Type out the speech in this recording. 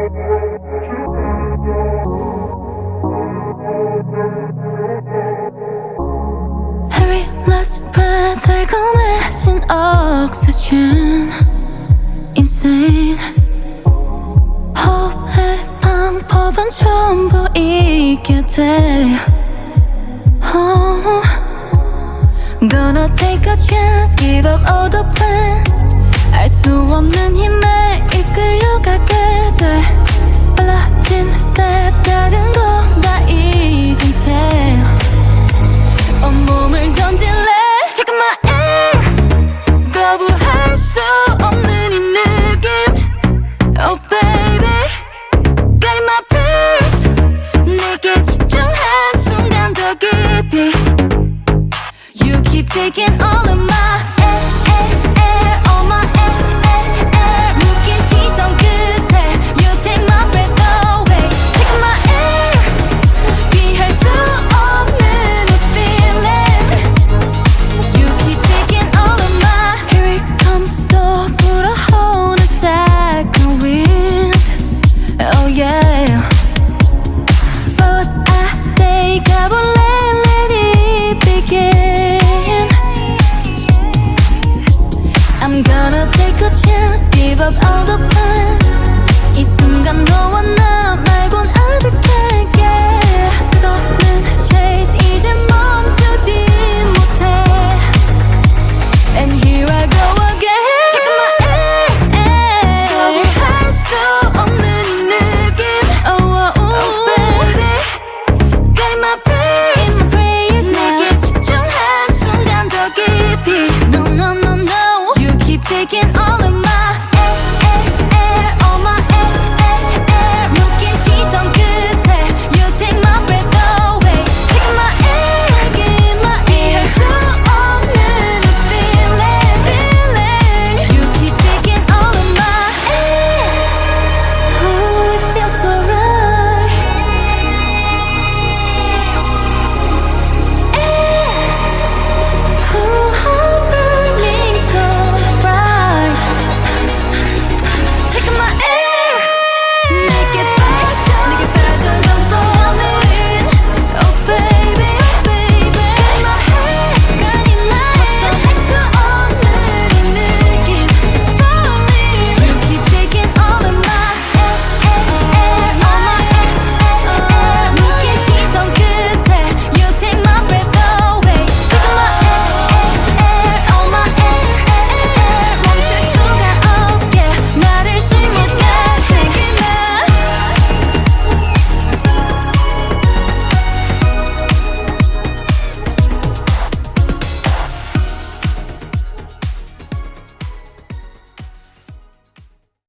Every last breath 달콤해진 oxygen Insane 호흡의 방법은 전부 잊게 돼 Gonna take a chance, give up all the plans 알 수 없는 힘에 이끌려가게 돼 빨라진 step 다른 건 다 잊은 채 온몸을 던질래 Take my air 거부할 수 없는 이 느낌 Oh baby Got in my purse 내게 집중한 순간 더 깊이 You keep taking